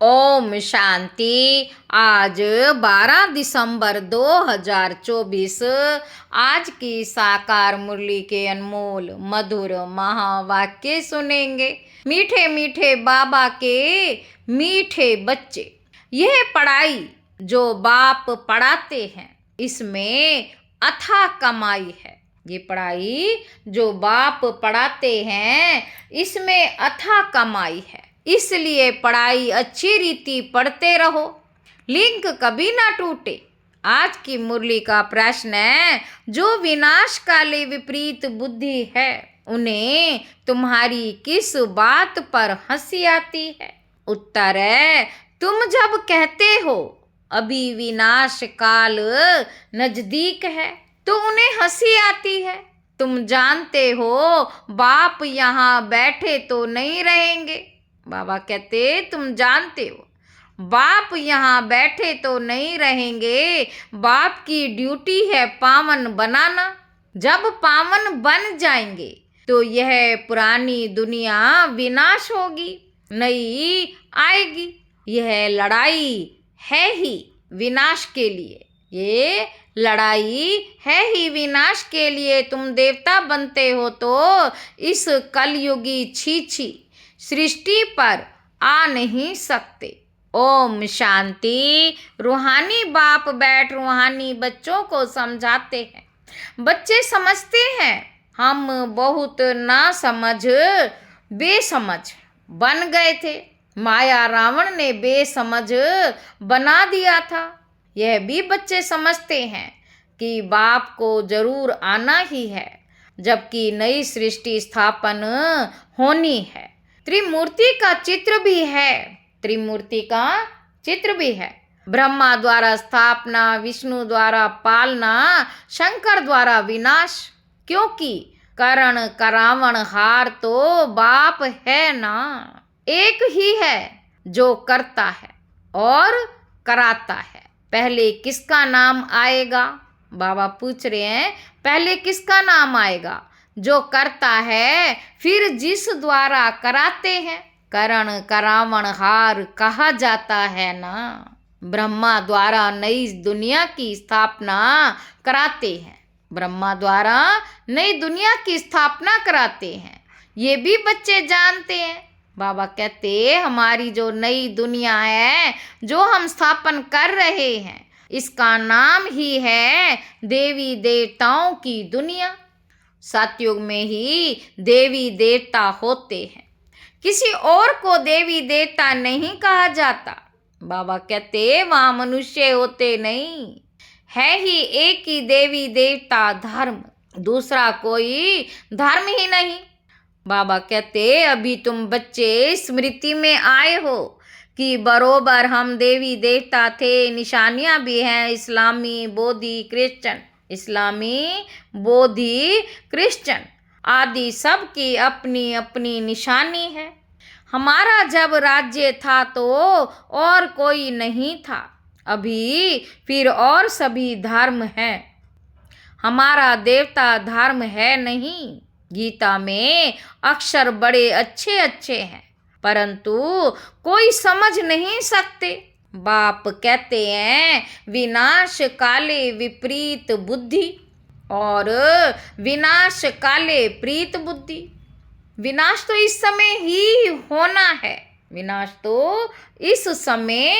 ओम शांति। आज 12 दिसंबर 2024 आज की साकार मुरली के अनमोल मधुर महावाक्य सुनेंगे। मीठे मीठे बाबा के मीठे बच्चे, यह पढ़ाई जो बाप पढ़ाते हैं इसमें अथाह कमाई है। ये पढ़ाई जो बाप पढ़ाते हैं इसमें अथाह कमाई है। इसलिए पढ़ाई अच्छी रीति पढ़ते रहो, लिंक कभी ना टूटे। आज की मुरली का प्रश्न है, जो विनाशकाली विपरीत बुद्धि है उन्हें तुम्हारी किस बात पर हंसी आती है? उत्तर है, तुम जब कहते हो अभी विनाश काल नजदीक है तो उन्हें हंसी आती है। तुम जानते हो बाप यहाँ बैठे तो नहीं रहेंगे। बाबा कहते तुम जानते हो बाप यहाँ बैठे तो नहीं रहेंगे। बाप की ड्यूटी है पावन बनाना। जब पावन बन जाएंगे तो यह पुरानी दुनिया विनाश होगी, नई आएगी। यह लड़ाई है ही विनाश के लिए, ये लड़ाई है ही विनाश के लिए। तुम देवता बनते हो तो इस कलयुगी छी सृष्टि पर आ नहीं सकते। ओम शांति। रूहानी बाप बैठ रूहानी बच्चों को समझाते हैं। बच्चे समझते हैं हम बहुत ना समझ बेसमझ बन गए थे। माया रावण ने बेसमझ बना दिया था। यह भी बच्चे समझते हैं कि बाप को जरूर आना ही है, जबकि नई सृष्टि स्थापन होनी है। त्रिमूर्ति का चित्र भी है, त्रिमूर्ति का चित्र भी है। ब्रह्मा द्वारा स्थापना, विष्णु द्वारा पालना, शंकर द्वारा विनाश। क्योंकि करण करावण हार तो बाप है ना, एक ही है जो करता है और कराता है। पहले किसका नाम आएगा? बाबा पूछ रहे हैं, पहले किसका नाम आएगा? जो करता है, फिर जिस द्वारा कराते हैं। करण करावण हार कहा जाता है ना। ब्रह्मा द्वारा नई दुनिया की स्थापना कराते हैं, ब्रह्मा द्वारा नई दुनिया की स्थापना कराते हैं। ये भी बच्चे जानते हैं। बाबा कहते हमारी जो नई दुनिया है जो हम स्थापन कर रहे हैं, इसका नाम ही है देवी देवताओं की दुनिया। सतयुग में ही देवी देवता होते हैं, किसी और को देवी देवता नहीं कहा जाता। बाबा कहते वहाँ मनुष्य होते नहीं, है ही एक ही देवी देवता धर्म, दूसरा कोई धर्म ही नहीं। बाबा कहते अभी तुम बच्चे स्मृति में आए हो कि बरोबर हम देवी देवता थे। निशानियाँ भी हैं इस्लामी, बोधि, क्रिश्चन। इस्लामी, बोधि, क्रिश्चन आदि सब की अपनी अपनी निशानी है। हमारा जब राज्य था तो और कोई नहीं था, अभी फिर और सभी धर्म हैं। हमारा देवता धर्म है नहीं। गीता में अक्षर बड़े अच्छे अच्छे हैं, परंतु कोई समझ नहीं सकते। बाप कहते हैं विनाश काले विपरीत बुद्धि और विनाश काले प्रीत बुद्धि। विनाश तो इस समय ही होना है, विनाश तो इस समय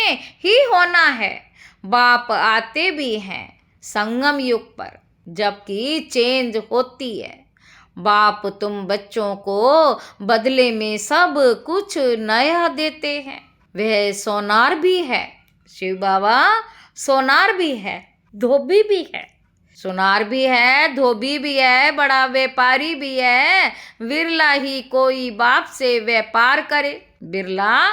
ही होना है। बाप आते भी हैं संगम युग पर, जबकि चेंज होती है। बाप तुम बच्चों को बदले में सब कुछ नया देते हैं। वह सोनार भी है, शिव बाबा सोनार भी है, धोबी भी है। सोनार भी है, धोबी भी है, बड़ा व्यापारी भी है। बिरला ही कोई बाप से व्यापार करे, बिरला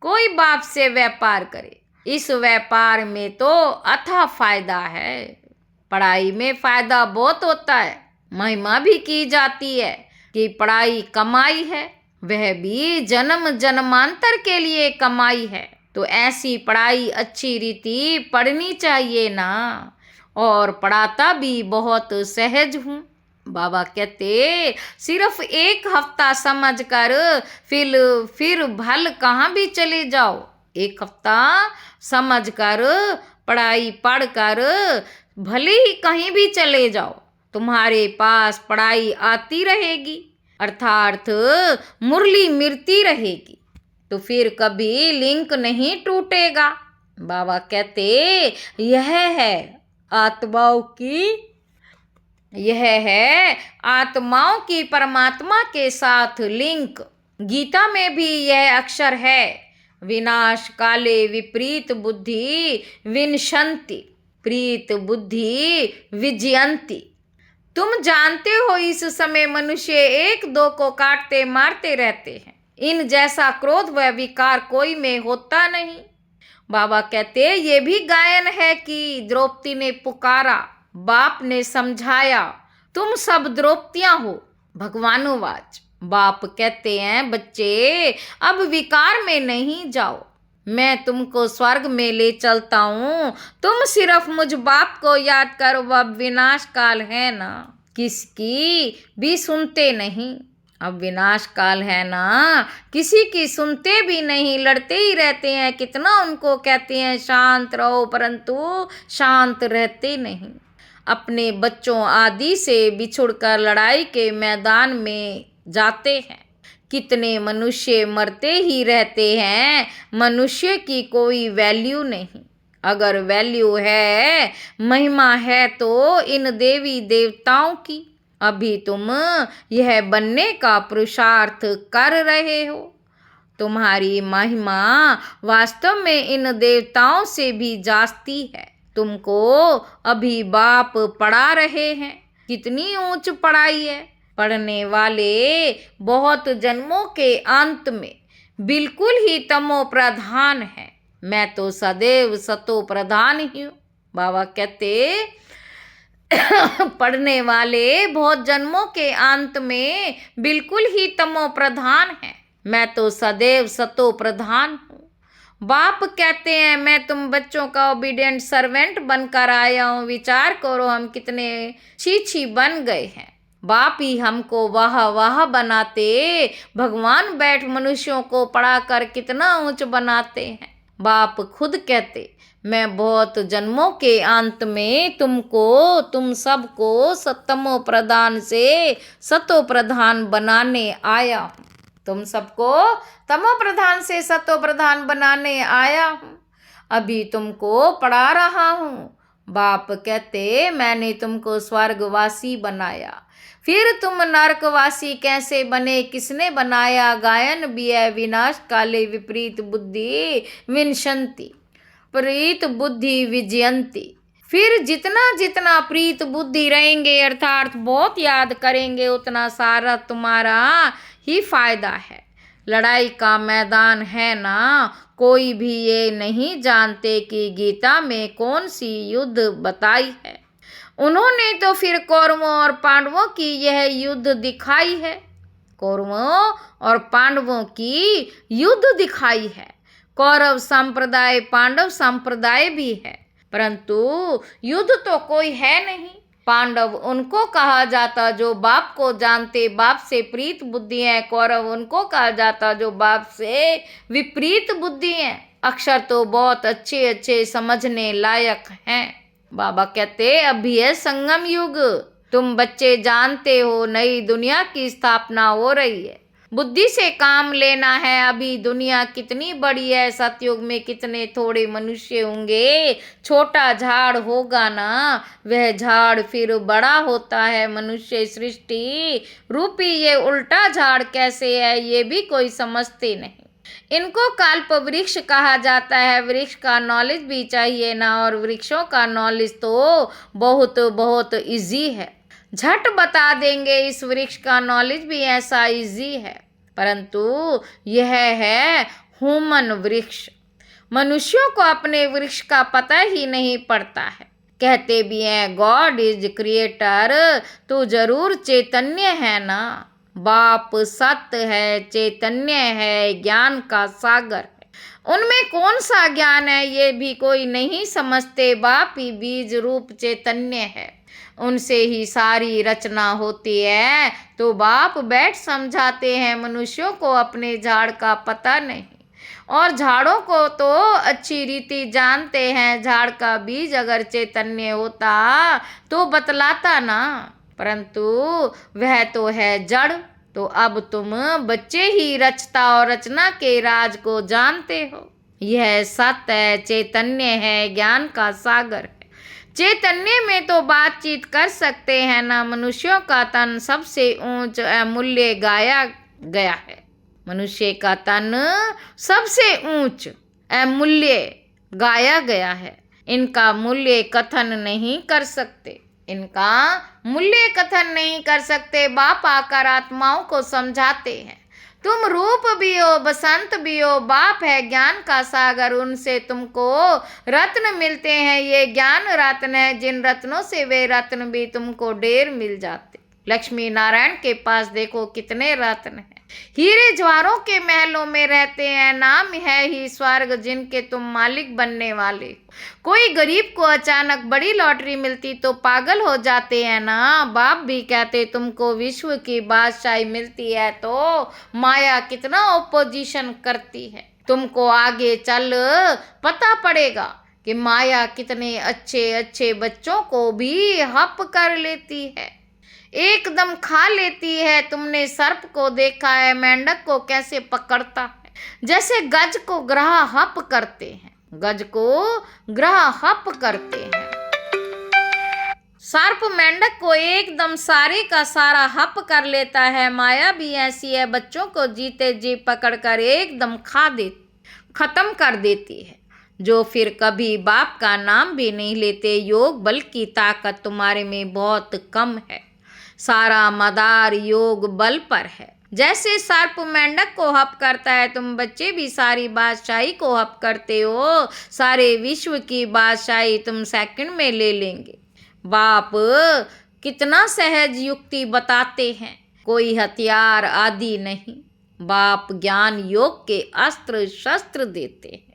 कोई बाप से व्यापार करे। इस व्यापार में तो अथाह फायदा है। पढ़ाई में फायदा बहुत होता है, महिमा भी की जाती है कि पढ़ाई कमाई है, वह भी जन्म जन्मांतर के लिए कमाई है। तो ऐसी पढ़ाई अच्छी रीति पढ़नी चाहिए ना। और पढ़ाता भी बहुत सहज हूँ। बाबा कहते सिर्फ एक हफ्ता समझकर फिर भल कहाँ भी चले जाओ। एक हफ्ता समझ कर पढ़ाई पढ़ कर भले ही कहीं भी चले जाओ, तुम्हारे पास पढ़ाई आती रहेगी, अर्थात मुरली मिलती रहेगी, तो फिर कभी लिंक नहीं टूटेगा। बाबा कहते यह है आत्माओं की परमात्मा के साथ लिंक। गीता में भी यह अक्षर है, विनाश काले विपरीत बुद्धि विनशंति, प्रीत बुद्धि विजयंती। तुम जानते हो इस समय मनुष्य एक दो को काटते मारते रहते हैं, इन जैसा क्रोध व विकार कोई में होता नहीं। बाबा कहते ये भी गायन है कि द्रौपदी ने पुकारा, बाप ने समझाया, तुम सब द्रौपदियां हो। भगवानुवाच, बाप कहते हैं बच्चे अब विकार में नहीं जाओ, मैं तुमको स्वर्ग में ले चलता हूँ, तुम सिर्फ मुझ बाप को याद करो, अब विनाश काल है ना, किसकी भी सुनते नहीं। अब विनाश काल है ना, किसी की सुनते भी नहीं, लड़ते ही रहते हैं, कितना उनको कहते हैं शांत रहो, परंतु शांत रहते नहीं। अपने बच्चों आदि से बिछुड़कर लड़ाई के मैदान में जाते हैं, कितने मनुष्य मरते ही रहते हैं, मनुष्य की कोई वैल्यू नहीं। अगर वैल्यू है, महिमा है तो इन देवी देवताओं की। अभी तुम यह बनने का पुरुषार्थ कर रहे हो, तुम्हारी महिमा वास्तव में इन देवताओं से भी जास्ती है। तुमको अभी बाप पढ़ा रहे हैं, कितनी ऊंच पढ़ाई है। पढ़ने वाले बहुत जन्मों के अंत में बिल्कुल ही तमो प्रधान है, मैं तो सदैव सतो प्रधान ही हूँ। बाबा कहते पढ़ने वाले बहुत जन्मों के अंत में बिल्कुल ही तमो प्रधान है, मैं तो सदैव सतो प्रधान हूँ। बाप कहते हैं मैं तुम बच्चों का ओबीडियंट सर्वेंट बनकर आया हूँ, विचार करो हम कितने छी बन गए हैं। बाप ही हमको वाह वाह बनाते, भगवान बैठ मनुष्यों को पढ़ाकर कितना ऊंच बनाते हैं। बाप खुद कहते मैं बहुत जन्मों के अंत में तुम सबको सतमो प्रधान से सतो प्रधान बनाने आया हूँ, तुम सबको तमो प्रधान से सतो प्रधान बनाने आया हूँ, अभी तुमको पढ़ा रहा हूँ। बाप कहते मैंने तुमको स्वर्गवासी बनाया, फिर तुम नरकवासी कैसे बने, किसने बनाया। गायन भी है, विनाश काले विपरीत बुद्धि विनशंति, प्रीत बुद्धि विजयंती। फिर जितना जितना प्रीत बुद्धि रहेंगे, अर्थात बहुत याद करेंगे, उतना सारा तुम्हारा ही फायदा है। लड़ाई का मैदान है ना, कोई भी ये नहीं जानते कि गीता में कौन सी युद्ध बताई है। उन्होंने तो फिर कौरवों और पांडवों की यह युद्ध दिखाई है, कौरवों और पांडवों की युद्ध दिखाई है। कौरव संप्रदाय पांडव संप्रदाय भी है, परंतु युद्ध तो कोई है नहीं। पांडव उनको कहा जाता जो बाप को जानते, बाप से प्रीत बुद्धि है। कौरव उनको कहा जाता जो बाप से विपरीत बुद्धि है। अक्षर तो बहुत अच्छे अच्छे समझने लायक हैं। बाबा कहते अभी है संगम युग, तुम बच्चे जानते हो नई दुनिया की स्थापना हो रही है, बुद्धि से काम लेना है। अभी दुनिया कितनी बड़ी है, सतयुग में कितने थोड़े मनुष्य होंगे, छोटा झाड़ होगा ना, वह झाड़ फिर बड़ा होता है। मनुष्य सृष्टि रूपी ये उल्टा झाड़ कैसे है, ये भी कोई समझते नहीं। इनको कल्प वृक्ष कहा जाता है। वृक्ष का नॉलेज भी चाहिए ना, और वृक्षों का नॉलेज तो बहुत बहुत इजी है, झट बता देंगे। इस वृक्ष का नॉलेज भी ऐसा इजी है, परंतु यह है ह्यूमन वृक्ष। मनुष्यों को अपने वृक्ष का पता ही नहीं पड़ता है। कहते भी हैं गॉड इज क्रिएटर, तो जरूर चैतन्य है ना। बाप सत्य है, चैतन्य है, ज्ञान का सागर है। उनमें कौन सा ज्ञान है ये भी कोई नहीं समझते। बाप ही बीज रूप चैतन्य है, उनसे ही सारी रचना होती है। तो बाप बैठ समझाते हैं मनुष्यों को अपने झाड़ का पता नहीं। और झाड़ों को तो अच्छी रीति जानते हैं। झाड़ का बीज अगर चैतन्य होता तो बतलाता ना, परंतु वह तो है जड़। तो अब तुम बच्चे ही रचता और रचना के राज को जानते हो। यह सत्य है, चैतन्य है, ज्ञान का सागर है। चैतन्य में तो बातचीत कर सकते हैं ना। मनुष्यों का तन सबसे ऊंच अमूल्य गाया गया है। मनुष्य का तन सबसे ऊंच अमूल्य गाया गया है। इनका मूल्य कथन नहीं कर सकते, इनका मूल्य कथन नहीं कर सकते। बाप आकर आत्माओं को समझाते हैं, तुम रूप भी हो, बसंत भी हो। बाप है ज्ञान का सागर, उनसे तुमको रत्न मिलते हैं। ये ज्ञान रत्न है, जिन रत्नों से वे रत्न भी तुमको ढेर मिल जाते। लक्ष्मी नारायण के पास देखो कितने रत्न हैं। हीरे ज्वारों के महलों में रहते हैं। नाम है ही स्वर्ग, जिनके तुम मालिक बनने वाले हो। कोई गरीब को अचानक बड़ी लॉटरी मिलती तो पागल हो जाते हैं ना। बाप भी कहते तुमको विश्व की बादशाही मिलती है तो माया कितना ओपोजिशन करती है। तुमको आगे चल पता पड़ेगा कि माया कितने अच्छे अच्छे बच्चों को भी हप कर लेती है, एकदम खा लेती है। तुमने सर्प को देखा है, मेंढक को कैसे पकड़ता है, जैसे गज को ग्रह हप करते हैं। गज को ग्रह हप करते हैं। सर्प मेंढक को एकदम सारे का सारा हप कर लेता है। माया भी ऐसी है, बच्चों को जीते जी पकड़कर एकदम खत्म कर देती है, जो फिर कभी बाप का नाम भी नहीं लेते। योग बल की ताकत तुम्हारे में बहुत कम है, सारा मदार योग बल पर है। जैसे सर्प मेंढक को हप करता है, तुम बच्चे भी सारी बादशाही को हप करते हो। सारे विश्व की बादशाही तुम सेकंड में ले लेंगे। बाप कितना सहज युक्ति बताते हैं, कोई हथियार आदि नहीं। बाप ज्ञान योग के अस्त्र शस्त्र देते हैं।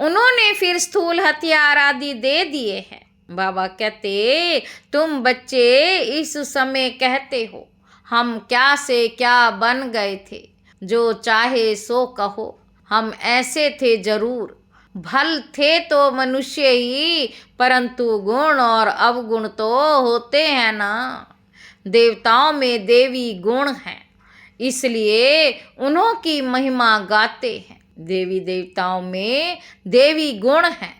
उन्होंने फिर स्थूल हथियार आदि दे दिए हैं। बाबा कहते तुम बच्चे इस समय कहते हो हम क्या से क्या बन गए थे, जो चाहे सो कहो। हम ऐसे थे जरूर, भल थे तो मनुष्य ही, परंतु गुण और अवगुण तो होते हैं ना। देवताओं में देवी गुण हैं, इसलिए उन्हों की महिमा गाते हैं। देवी देवताओं में देवी गुण हैं,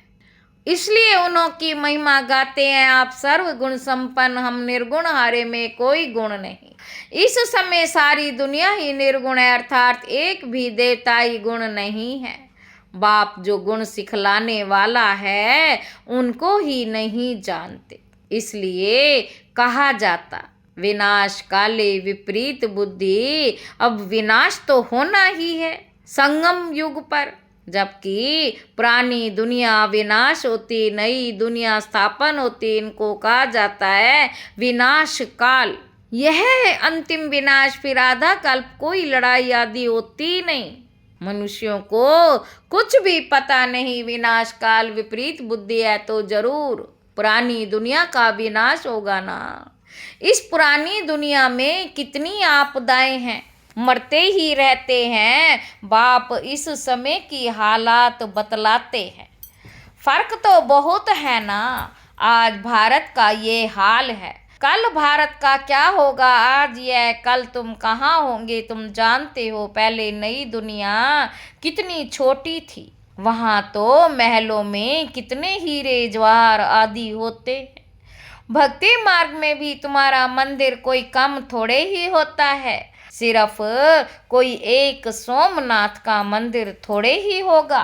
इसलिए उन्हों की महिमा गाते हैं। आप सर्व गुण संपन्न, हम निर्गुण, हारे में कोई गुण नहीं। इस समय सारी दुनिया ही निर्गुण है, अर्थात एक भी देवताई गुण नहीं है। बाप जो गुण सिखलाने वाला है उनको ही नहीं जानते, इसलिए कहा जाता विनाश काले विपरीत बुद्धि। अब विनाश तो होना ही है संगम युग पर, जबकि पुरानी दुनिया विनाश होती, नई दुनिया स्थापन होती। इनको कहा जाता है विनाश काल। यह है अंतिम विनाश, फिर आधा कल्प कोई लड़ाई आदि होती नहीं। मनुष्यों को कुछ भी पता नहीं। विनाश काल विपरीत बुद्धि है तो जरूर पुरानी दुनिया का विनाश होगा ना। इस पुरानी दुनिया में कितनी आपदाएं हैं, मरते ही रहते हैं। बाप इस समय की हालात बतलाते हैं। फर्क तो बहुत है ना। आज भारत का ये हाल है, कल भारत का क्या होगा। आज यह, कल तुम कहाँ होंगे तुम जानते हो। पहले नई दुनिया कितनी छोटी थी, वहाँ तो महलों में कितने हीरे जवाहर आदि होते हैं। भक्ति मार्ग में भी तुम्हारा मंदिर कोई कम थोड़े ही होता है। सिर्फ कोई एक सोमनाथ का मंदिर थोड़े ही होगा।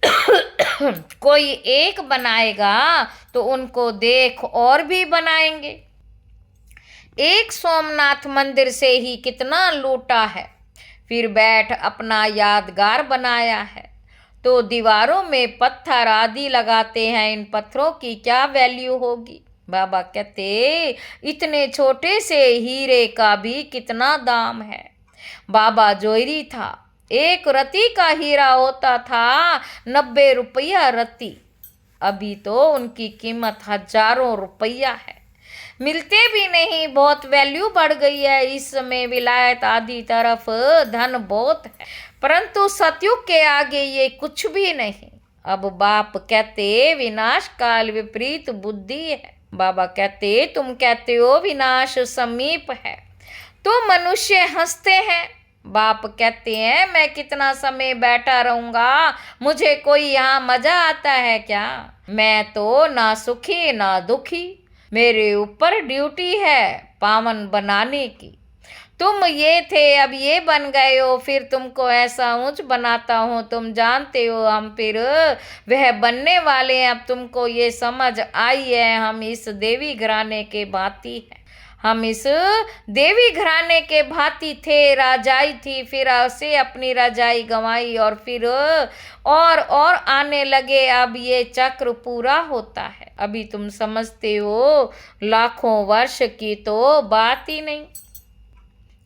कोई एक बनाएगा तो उनको देख और भी बनाएंगे। एक सोमनाथ मंदिर से ही कितना लूटा है, फिर बैठ अपना यादगार बनाया है। तो दीवारों में पत्थर आदि लगाते हैं, इन पत्थरों की क्या वैल्यू होगी। बाबा कहते इतने छोटे से हीरे का भी कितना दाम है। बाबा जोहरी था, एक रति का हीरा होता था 90 रुपया रति। अभी तो उनकी कीमत हजारों रुपया है, मिलते भी नहीं, बहुत वैल्यू बढ़ गई है। इस समय विलायत आदि तरफ धन बहुत है। परंतु सतयुग के आगे ये कुछ भी नहीं। अब बाप कहते विनाश काल विपरीत बुद्धि है। बाबा कहते तुम कहते हो विनाश समीप है, तो मनुष्य हंसते हैं। बाप कहते हैं मैं कितना समय बैठा रहूंगा, मुझे कोई यहाँ मजा आता है क्या? मैं तो ना सुखी ना दुखी, मेरे ऊपर ड्यूटी है पावन बनाने की। तुम ये थे अब ये बन गए हो, फिर तुमको ऐसा ऊंच बनाता हूँ। तुम जानते हो हम फिर वह बनने वाले हैं। अब तुमको ये समझ आई है हम इस देवी घराने के भांति हैं। हम इस देवी घराने के भांति थे। राजाई थी, फिर उसे अपनी राजाई गंवाई और फिर और आने लगे। अब ये चक्र पूरा होता है। अभी तुम समझते हो लाखों वर्ष की तो बात ही नहीं।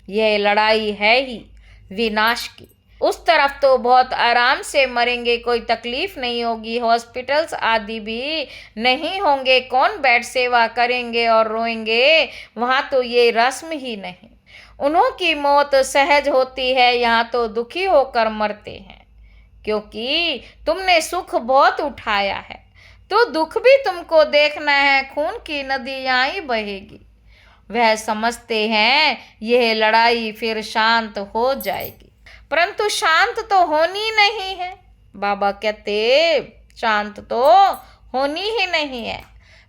यह लड़ाई है ही विनाश की। उस तरफ तो बहुत आराम से मरेंगे, कोई तकलीफ नहीं होगी, हॉस्पिटल्स आदि भी नहीं होंगे, कौन बेड सेवा करेंगे और रोएंगे, वहाँ तो ये रस्म ही नहीं। उन्हों की मौत सहज होती है, यहाँ तो दुखी होकर मरते हैं। क्योंकि तुमने सुख बहुत उठाया है तो दुख भी तुमको देखना है। खून की नदी यहाँ ही बहेगी। वह समझते हैं यह लड़ाई फिर शांत हो जाएगी, परंतु शांत तो होनी नहीं है। बाबा कहते शांत तो होनी ही नहीं है।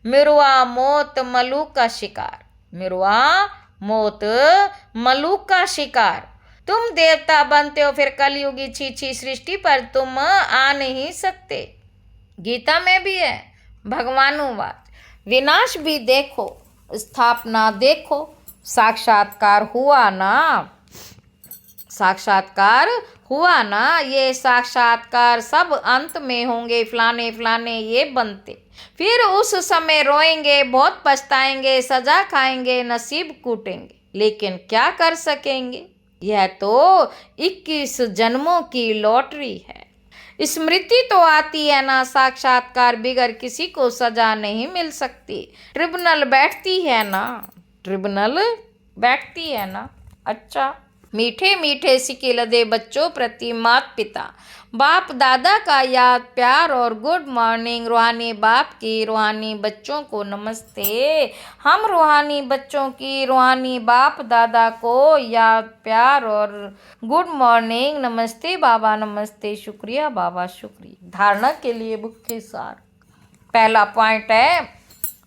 मिरुआ मौत मलूक का शिकार, मिरुआ मौत मलूक का शिकार। तुम देवता बनते हो फिर कलयुगी छीछी सृष्टि पर तुम आ नहीं सकते। गीता में भी है भगवानुवाद। विनाश भी देखो, स्थापना देखो, साक्षात्कार हुआ ना, साक्षात्कार हुआ ना। ये साक्षात्कार सब अंत में होंगे, फलाने फलाने ये बनते। फिर उस समय रोएंगे, बहुत पछताएंगे, सजा खाएंगे, नसीब कूटेंगे, लेकिन क्या कर सकेंगे? यह तो 21 जन्मों की लॉटरी है। स्मृति तो आती है ना, साक्षात्कार बिगर किसी को सजा नहीं मिल सकती। ट्रिब्यूनल बैठती है ना, ट्रिब्यूनल बैठती है ना। अच्छा, मीठे मीठे सिक्के लदे बच्चों प्रति माता पिता बाप दादा का याद प्यार और गुड मॉर्निंग। रूहानी बाप की रूहानी बच्चों को नमस्ते। हम रूहानी बच्चों की रूहानी बाप दादा को याद प्यार और गुड मॉर्निंग। नमस्ते बाबा, नमस्ते, शुक्रिया बाबा, शुक्रिया। धारणा के लिए मुख्य सार। पहला पॉइंट है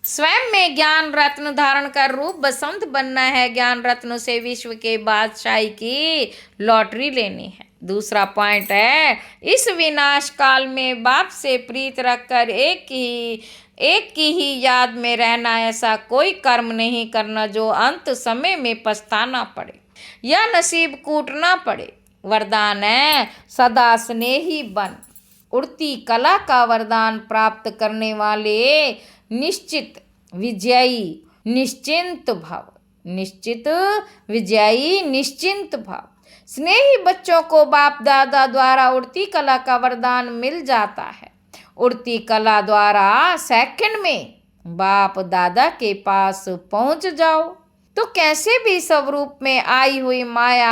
स्वयं में ज्ञान रत्न धारण कर रूप बसंत बनना है। ज्ञान रत्नों से विश्व के बादशाही की लॉटरी लेनी है। दूसरा पॉइंट है इस विनाश काल में बाप से प्रीत रखकर एक की ही याद में रहना। ऐसा कोई कर्म नहीं करना जो अंत समय में पछताना पड़े या नसीब कूटना पड़े। वरदान है सदा स्नेही बन। उड़ती कला का वरदान प्राप्त करने वाले निश्चित विजयी निश्चिंत भाव, निश्चित विजयी निश्चिंत भाव। स्नेही बच्चों को बाप दादा द्वारा उड़ती कला का वरदान मिल जाता है। उड़ती कला द्वारा सेकंड में बाप दादा के पास पहुंच जाओ तो कैसे भी स्वरूप में आई हुई माया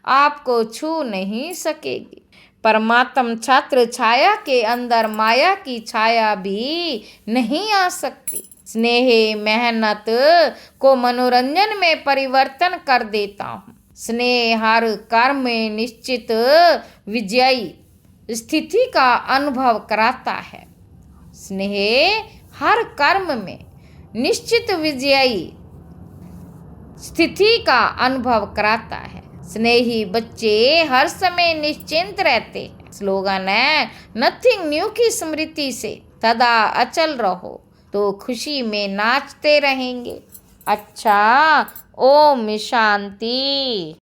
आपको छू नहीं सकेगी। परमात्म छत्र छाया के अंदर माया की छाया भी नहीं आ सकती। स्नेह मेहनत को मनोरंजन में परिवर्तन कर देता हूँ। स्नेह हर कर्म में निश्चित विजयी स्थिति का अनुभव कराता है। स्नेह हर कर्म में निश्चित विजयी स्थिति का अनुभव कराता है। स्नेही बच्चे हर समय निश्चिंत रहते हैं। स्लोगन है नथिंग न्यू की स्मृति से सदा अचल रहो तो खुशी में नाचते रहेंगे। अच्छा, ओम शांति।